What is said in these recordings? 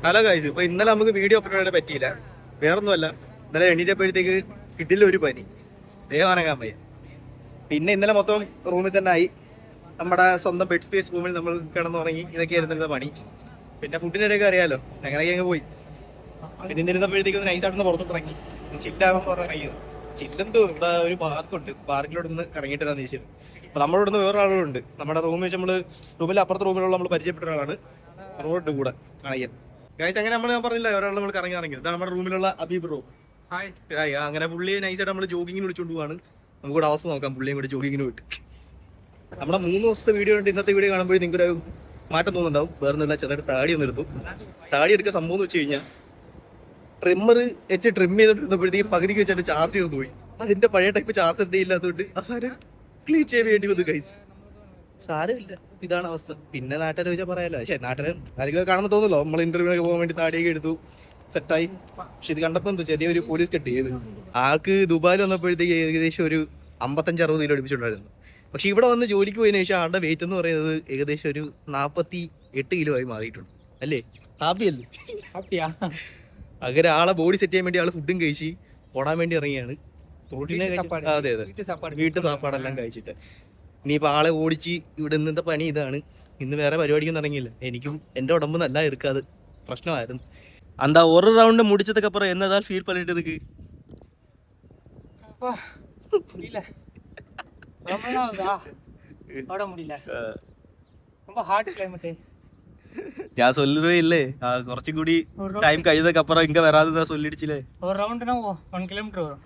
Hello guys, ഇപ്പൊ ഇന്നലെ നമുക്ക് വീഡിയോ അപ്ലോഡ് ചെയ്യാൻ പറ്റിയില്ല. വേറൊന്നുമല്ല, ഇന്നലെ എണീറ്റപ്പോഴത്തേക്ക് കിട്ടില്ല ഒരു പനി, ദേവാനക്കാൻ വയ്യ. പിന്നെ ഇന്നലെ മൊത്തം റൂമിൽ തന്നെ ആയി. നമ്മുടെ സ്വന്തം ബെഡ് സ്പേസ് റൂമിൽ നമ്മൾ കിടന്നുറങ്ങി. ഇതൊക്കെയായിരുന്നു പണി. പിന്നെ ഫുഡിനിടയൊക്കെ അറിയാലോ, അങ്ങനെയൊക്കെ അങ്ങ് പോയി. പിന്നെ ഇന്നിരുന്നപ്പോഴത്തേക്ക് ഒന്ന് നൈസായിട്ടൊന്ന് പുറത്തോട്ട് ചില്ലാണെന്ന് പറഞ്ഞ് ഇറങ്ങിയത്. ചില്ലെന്തോ ഇവിടെ ഒരു പാർക്കുണ്ട്, പാർക്കിലോട്ട് ഒന്ന് കറങ്ങിയിട്ടാണ് ഉദ്ദേശിച്ചത്. അപ്പൊ നമ്മളോട് നിന്ന് വേറൊരാളുണ്ട്. നമ്മുടെ റൂമിൽ വെച്ച് റൂമിൽ അപ്പുറത്തെ റൂമിലുള്ള നമ്മൾ പരിചയപ്പെട്ട ഒരാളാണ് റോഡ് കൂടെ കാണിക്കാൻ. ഗൈസ് അങ്ങനെ ഞാൻ പറഞ്ഞില്ല, ഒരാൾ നമ്മൾ കറങ്ങി ഇതാണ് നമ്മുടെ റൂമിലുള്ള അബി ബ്രോ. ഹായ്. അങ്ങനെ പുള്ളിയെ നൈസായിട്ട് നമ്മൾ ജോഗിങ്ങിന് വിളിച്ചുകൊണ്ട് പോവാണ്. നമുക്കൂടെ അവസ്ഥ നോക്കാം, പുള്ളിയും കൂടെ ജോഗിങ്ങിന് പോയിട്ട്. നമ്മുടെ 3 ദിവസത്തെ വീഡിയോ ഉണ്ട്. ഇന്നത്തെ വീഡിയോ കാണുമ്പോൾ നിങ്ങൾക്കൊരു മാറ്റം തോന്നുന്നുണ്ടാവും. വേറൊന്നുമില്ല, ചെറുതായിട്ട് താടി ഒന്ന് എടുത്തു. താടി എടുക്കാൻ സംഭവം എന്ന് വെച്ച് കഴിഞ്ഞാൽ ട്രിമ്മർ വെച്ച് ട്രിം ചെയ്തിട്ടുമ്പോഴത്തേക്ക് പകുതിക്ക് വെച്ചിട്ട് ചാർജ് ചെയ്ത് പോയി. അതിന്റെ പഴയ ടൈപ്പ് ചാർജ് എന്തേ ഇല്ലാത്തതുകൊണ്ട് ആ സാധനം ക്ലീൻ ചെയ്യാൻ വേണ്ടി വന്നു ഗൈസ്. സാരമില്ല, ഇതാണ് അവസ്ഥ. പിന്നെ നാട്ടുകാരെ ചോദിച്ചാൽ പറയാലോ. പക്ഷേ നാട്ടുകാരെ ആരെങ്കിലും കാണുമ്പോൾ തോന്നുമല്ലോ, നമ്മൾ ഇന്റർവ്യൂവിനൊക്കെ പോകാൻ വേണ്ടി താടിയൊക്കെ എടുത്തു, സെറ്റായി. പക്ഷെ ഇത് കണ്ടപ്പോൾ എന്തോ ചെറിയൊരു പോലീസ് കട്ട് ചെയ്ത്. ആൾക്ക് ദുബായിൽ വന്നപ്പോഴത്തേക്ക് ഏകദേശം ഒരു 55-60 കിലോ അടുപ്പിച്ചിട്ടുണ്ടായിരുന്നു. പക്ഷെ ഇവിടെ വന്ന് ജോലിക്ക് പോയതിനു ശേഷം ആളുടെ വെയിറ്റ് എന്ന് പറയുന്നത് ഏകദേശം ഒരു 48 കിലോ ആയി മാറിയിട്ടുണ്ട്. അല്ലേ? ഹാപ്പിയല്ലേ? അങ്ങനെ ആളെ ബോഡി സെറ്റ് ചെയ്യാൻ വേണ്ടി ആള് ഫുഡും കഴിച്ച് ഓടാൻ വേണ്ടി ഇറങ്ങിയാണ്. അതെ, വീട്ടു സാപ്പാടെല്ലാം കഴിച്ചിട്ട് ഇനിയിപ്പോൾ ആളെ ഓടിച്ച് ഇവിടെ നിന്നത്തെ പണി ഇതാണ്. ഇന്ന് വേറെ പരിപാടിക്കൊന്നും ഇറങ്ങിയില്ല. എനിക്കും എൻ്റെ ഉടമ്പ് നല്ല ഇരിക്കാത് പ്രശ്നമായിരുന്നു. அந்த ஒரு ரவுண்டு முடிச்சதுக்கு அப்புறம் என்னதான் ஃபீல் பண்ணிட்டு இருக்கு? முடியல, ரொம்ப நாளா ஓட முடியல, ரொம்ப ஹாட் கிளைமேட். ഞാൻ சொல்லுவே ഇല്ലേ, കുറച്ചും കൂടി ടൈം കഴിയുന്നതൊക്കെ അപ്പുറം ഇങ്ങ വരാതെ சொல்லிடுச்சிല്ലേ. ஒரு ரவுண்டுனா 1 കിലോമീറ്റർ വരും.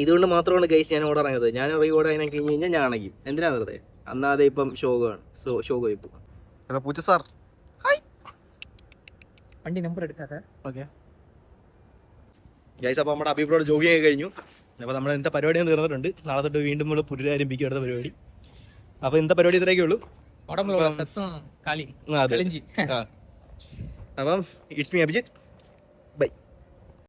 ഇതുകൊണ്ട് മാത്രമാണ് ഗൈസ് ഞാൻ ഓർഡർ ഇറങ്ങിയത്. ഞാൻ റീഓർഡർ ആയി കഴിഞ്ഞ് കഴിഞ്ഞാൽ ഞാൻ ആണെങ്കിൽ എന്തിനാ വെറുതെ. അന്നാതെ ഇപ്പം ഷോകാണ്. ഷോകോ ഇപ്പം ഹലോ പൂച്ച സാർ, ഹായ്. വണ്ടി നമ്പർ എടുക്കാതെ. ഓക്കെ ഗൈസ്, അപ്പോൾ നമ്മുടെ അഭിപ്രായം ജോഗിങ് ഒക്കെ കഴിഞ്ഞു. അപ്പോൾ നമ്മൾ ഇന്നത്തെ പരിപാടി തീർന്നിട്ടുണ്ട്. നാളെ തൊട്ട് വീണ്ടും നമ്മൾ പുനരാരംഭിക്കും അടുത്ത പരിപാടി. അപ്പോൾ ഇന്നത്തെ പരിപാടി ഇത്രയൊക്കെ ഉള്ളൂ. ഉടമ്പുള്ള സത്തും കാലി. അപ്പം ഇറ്റ്സ് മീ അഭിജിത്ത്.